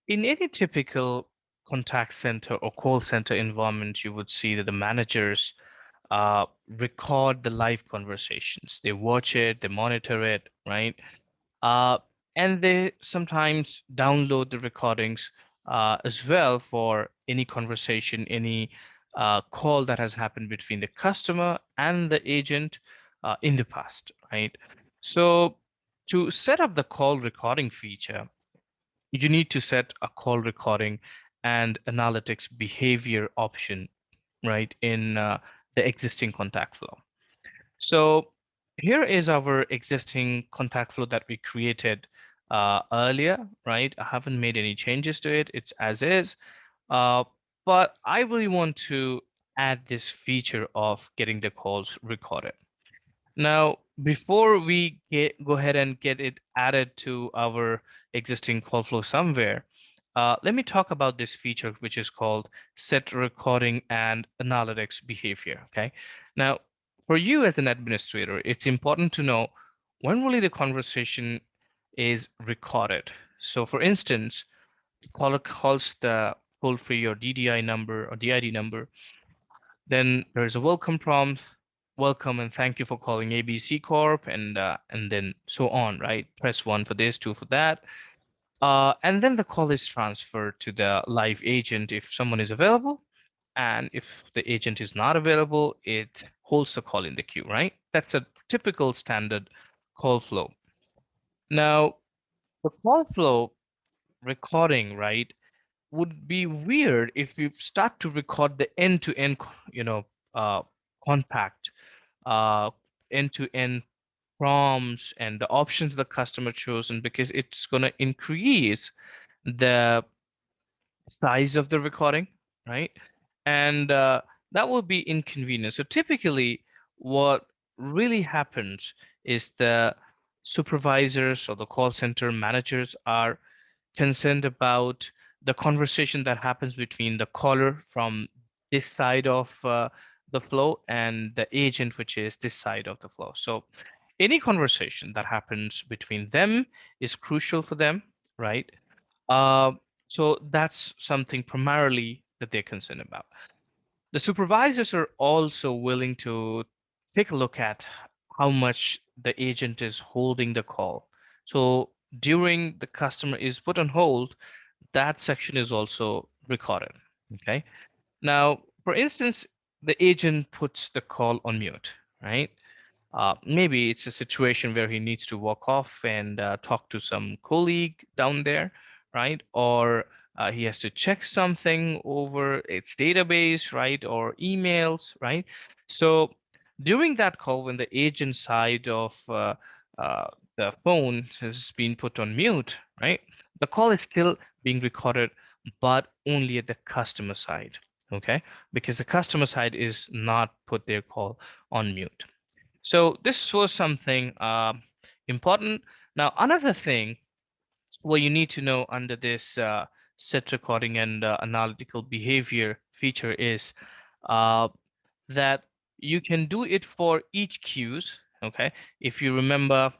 In any typical contact center or call center environment, you would see that the managers record the live conversations. They watch it, they monitor it, right? Uh, and they sometimes download the recordings as well for any conversation, any call that has happened between the customer and the agent in the past, right? So to set up the call recording feature, you need to set a call recording and analytics behavior option, right, in the existing contact flow. So here is our existing contact flow that we created earlier, right? I haven't made any changes to it. It's as is. Uh, but I really want to add this feature of getting the calls recorded. Now, before we go ahead and get it added to our existing call flow somewhere, let me talk about this feature, which is called set recording and analytics behavior. Okay. Now, for you as an administrator, it's important to know when really the conversation is recorded. So, for instance, the caller calls the toll free or DDI number or DID number, then there's a welcome prompt, welcome and thank you for calling ABC Corp, and then so on, right? Press one for this, two for that. And then the call is transferred to the live agent if someone is available. And if the agent is not available, it holds the call in the queue, right? That's a typical standard call flow. Now, the call flow recording, right, would be weird if you start to record the end-to-end, uh, contact, uh, end-to-end prompts and the options the customer chosen, because it's going to increase the size of the recording, right? And that will be inconvenient. So typically, what really happens is the supervisors or the call center managers are concerned about the conversation that happens between the caller from this side of the flow and the agent, which is this side of the flow. So any conversation that happens between them is crucial for them, right? Uh, so that's something primarily that they're concerned about. The supervisors are also willing to take a look at how much the agent is holding the call. So during the customer is put on hold, that section is also recorded. Okay. Now, for instance, the agent puts the call on mute, right? Maybe it's a situation where he needs to walk off and talk to some colleague down there, right? Or he has to check something over its database, right? Or emails, right? So during that call, when the agent side of uh, the phone has been put on mute, right? The call is still being recorded, but only at the customer side, okay? Because the customer side is not put their call on mute. So this was something important. Now, another thing what you need to know under this set recording and analytical behavior feature is uh, that you can do it for each queues. Okay, if you remember,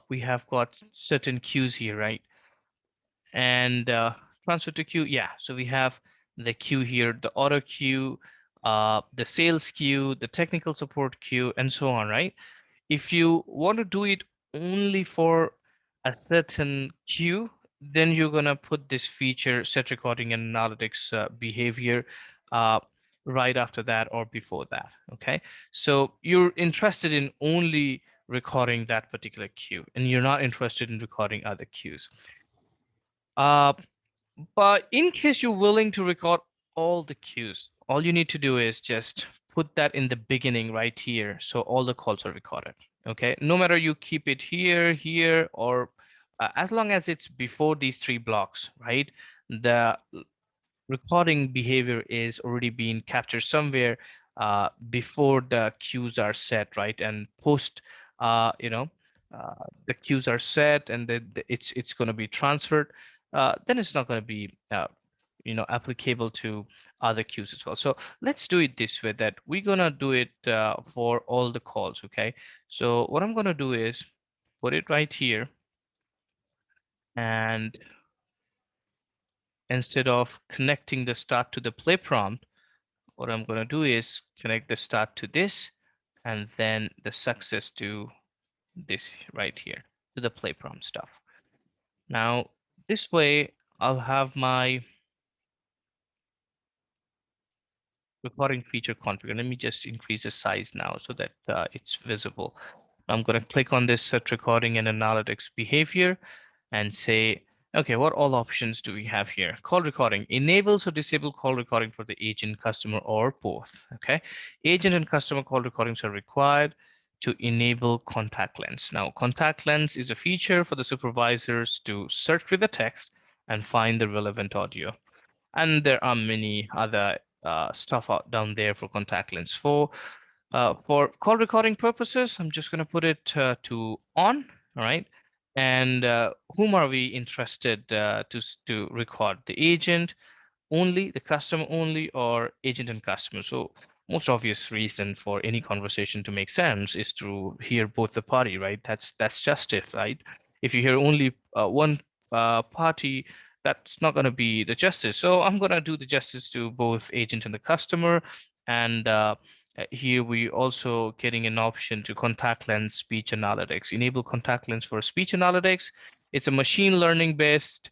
we have got certain queues here, right? And transfer to queue, yeah. So we have the queue here, the auto queue, the sales queue, the technical support queue, and so on, right? If you want to do it only for a certain queue, then you're gonna put this feature, set recording and analytics behavior, uh, right after that or before that, okay? So you're interested in only recording that particular queue, and you're not interested in recording other queues. Uh, but in case you're willing to record all the queues, all you need to do is just put that in the beginning right here. So all the calls are recorded. Okay. No matter you keep it here, here, or as long as it's before these three blocks, right? The recording behavior is already being captured somewhere before the queues are set, right? And post, the queues are set and it's going to be transferred. Then it's not going to be, applicable to other queues as well. So let's do it this way, that we're going to do it for all the calls. Okay. So what I'm going to do is put it right here and instead of connecting the start to the play prompt, what I'm going to do is connect the start to this and then the success to this right here, to the play prompt stuff. Now, this way I'll have my recording feature configured. Let me just increase the size now so that it's visible. I'm going to click on this set recording and analytics behavior and say, okay, what all options do we have here? Call recording enables or disable call recording for the agent, customer, or both. Okay, agent and customer call recordings are required to enable contact lens. Now, contact lens is a feature for the supervisors to search through the text and find the relevant audio. And there are many other stuff out down there for contact lens. For call recording purposes, I'm just going to put it to on, all right? And whom are we interested to record? The agent only, the customer only, or agent and customer? So most obvious reason for any conversation to make sense is to hear both the party, right? That's justice, right? If you hear only one party, that's not going to be the justice. So I'm going to do the justice to both agent and the customer. And here we also getting an option to contact lens speech analytics. Enable contact lens for speech analytics. It's a machine learning based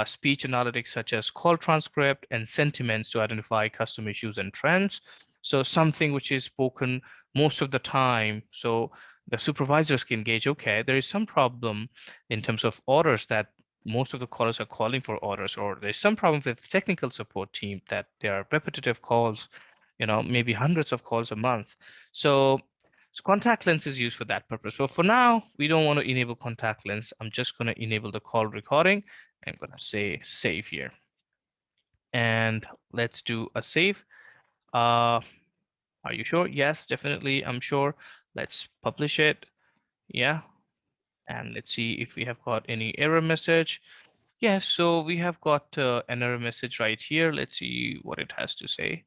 speech analytics such as call transcript and sentiments to identify custom issues and trends. So something which is spoken most of the time. So the supervisors can gauge, okay, there is some problem in terms of orders that most of the callers are calling for orders, or there's some problem with technical support team that there are repetitive calls, maybe hundreds of calls a month. So contact lens is used for that purpose. But for now, we don't want to enable contact lens. I'm just going to enable the call recording. I'm going to say save here. And let's do a save. Are you sure? Yes, definitely. I'm sure. Let's publish it. Yeah. And let's see if we have got any error message. Yes, so we have got an error message right here. Let's see what it has to say.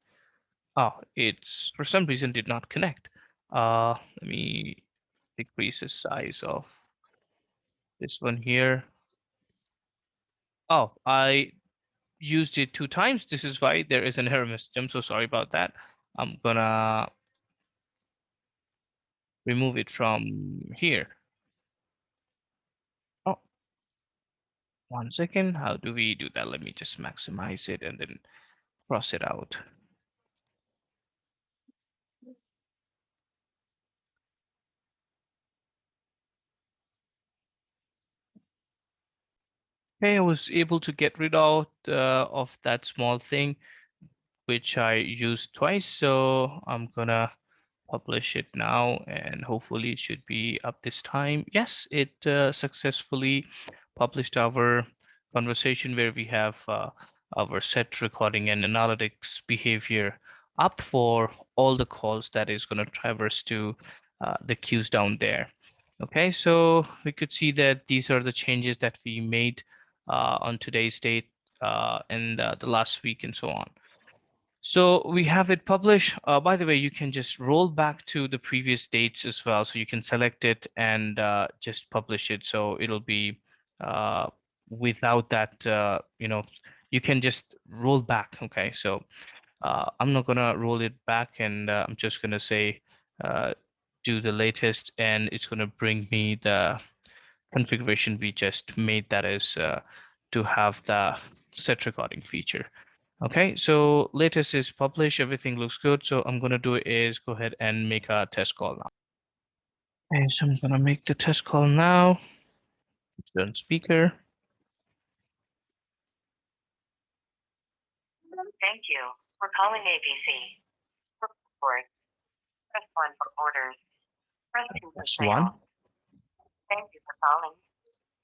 Oh, it's for some reason did not connect. Let me decrease the size of this one here. Oh, I used it 2 times. This is why there is an error message. I'm so sorry about that. I'm gonna remove it from here. Oh, 1 second. How do we do that? Let me just maximize it and then cross it out. Okay, I was able to get rid of that small thing, which I used twice. So I'm gonna publish it now, and hopefully it should be up this time. Yes, it successfully published our conversation where we have our set recording and analytics behavior up for all the calls that is going to traverse to the queues down there. Okay, so we could see that these are the changes that we made on today's date and the last week and so on. So we have it published. By the way, you can just roll back to the previous dates as well. So you can select it and just publish it. So it'll be without that, you can just roll back. Okay, so I'm not gonna roll it back, and I'm just gonna say do the latest, and it's gonna bring me the configuration we just made. That is to have the set recording feature. Okay, so latest is published, everything looks good. So I'm gonna do is go ahead and make a test call now. Okay, so I'm gonna make the test call now. Turn speaker. Thank you for calling ABC. For support, press 1 for orders. Press 2 for That's one. sales. Thank you for calling.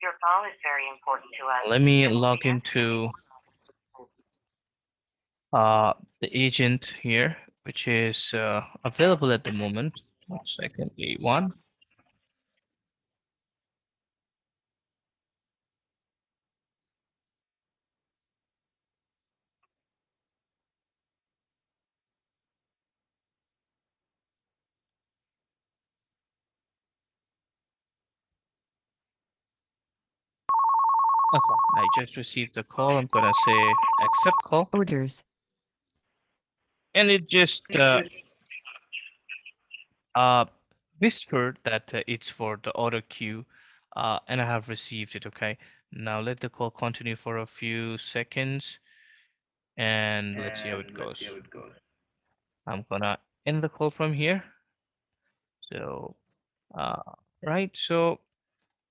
Your call is very important to us. Let me log into the agent here, which is available at the moment. 1 second, A1. Okay, I just received the call. I'm gonna say accept call, Orders. and it just uh, whispered that it's for the order queue, and I have received it. Okay, now let the call continue for a few seconds, and let's see how it goes. I'm gonna end the call from here. So, uh, right. So,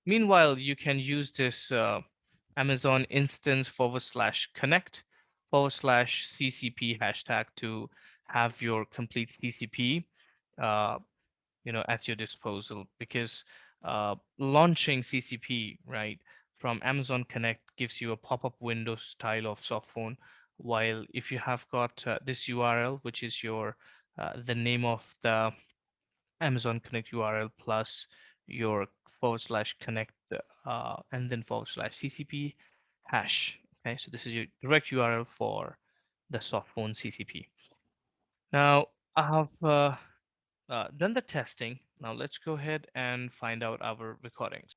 meanwhile, you can use this Amazon instance /connect /CCP hashtag to have your complete CCP at your disposal, because launching CCP, right, from Amazon Connect gives you a pop-up window style of soft phone, while if you have got this URL, which is your the name of the Amazon Connect URL plus your /connect and then /CCP hash. Okay, so this is your direct URL for the soft phone CCP. Now I have done the testing. Now let's go ahead and find out our recordings.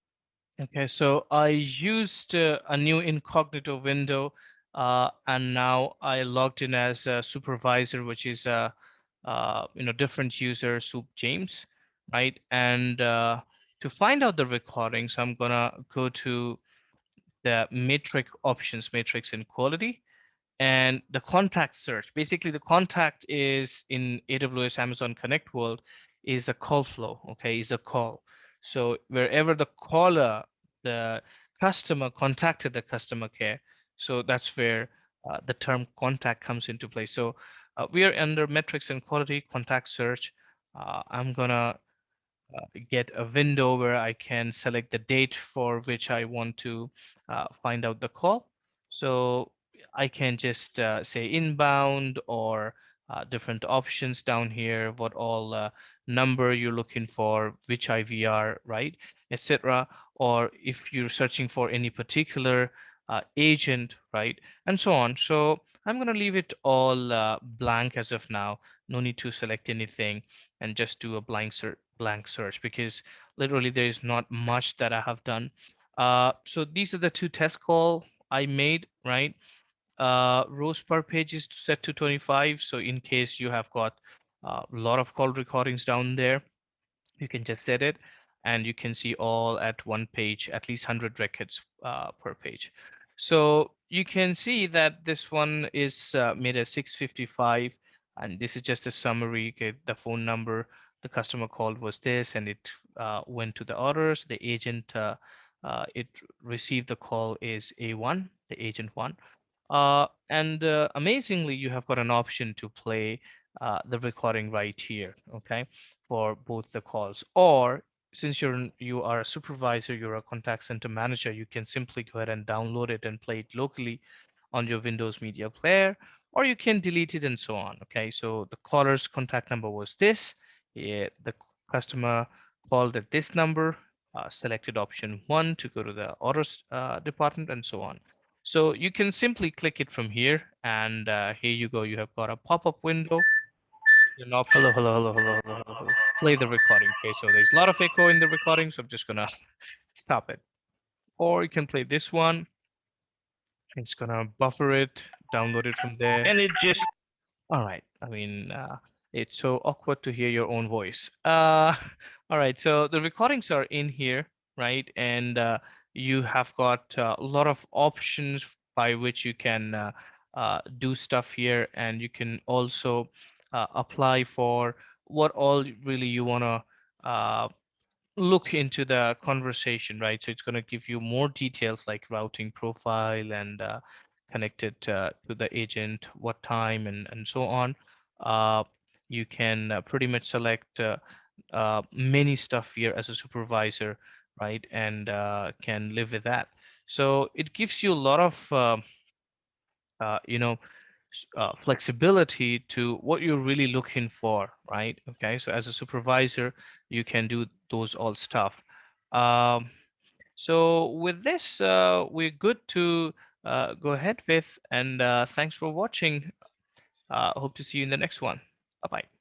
Okay, so I used a new incognito window, and now I logged in as a supervisor, which is a different user, Soup James, right? And to find out the recordings, I'm gonna go to the matrix options, matrix in quality, and the contact search. Basically, the contact is in AWS Amazon Connect world is a call flow. Okay, is a call. So wherever the caller, the customer contacted the customer care, so that's where the term contact comes into play. So we are under metrics and quality contact search. I'm gonna get a window where I can select the date for which I want to find out the call. So I can just say inbound or different options down here, what all number you're looking for, which IVR, right, etc. Or if you're searching for any particular agent, right, and so on. So I'm going to leave it all blank as of now. No need to select anything and just do a blank search, because literally there is not much that I have done. So these are the two test call I made, right? Rows per page is set to 25. So in case you have got a lot of call recordings down there, you can just set it and you can see all at one page, at least 100 records per page. So you can see that this one is made at 6:55, and this is just a summary. Okay, the phone number the customer called was this, and it went to the orders. The agent it received the call is A1, the agent one. And amazingly, you have got an option to play the recording right here, okay, for both the calls. Or since you are a supervisor, you're a contact center manager, you can simply go ahead and download it and play it locally on your Windows Media Player, or you can delete it and so on. Okay, so the caller's contact number was this. Yeah, the customer called at this number, selected option 1 to go to the orders department, and so on. So you can simply click it from here, and here you go. You have got a pop-up window, an option. Hello, hello, hello, hello, hello, hello, hello. Play the recording. Okay, so there's a lot of echo in the recording, so I'm just gonna stop it. Or you can play this one. It's gonna buffer it, download it from there, and it just. All right. I mean, it's so awkward to hear your own voice. All right. So the recordings are in here, right? And you have got a lot of options by which you can do stuff here, and you can also apply for what all really you want to look into the conversation, right? So it's going to give you more details like routing profile and connected to the agent, what time, and so on. Uh, you can pretty much select many stuff here as a supervisor, right? And can live with that. So it gives you a lot of, uh, you know, flexibility to what you're really looking for, right? Okay, so as a supervisor, you can do those all stuff. Um, so with this, we're good to go ahead with, and thanks for watching. Hope to see you in the next one. Bye bye.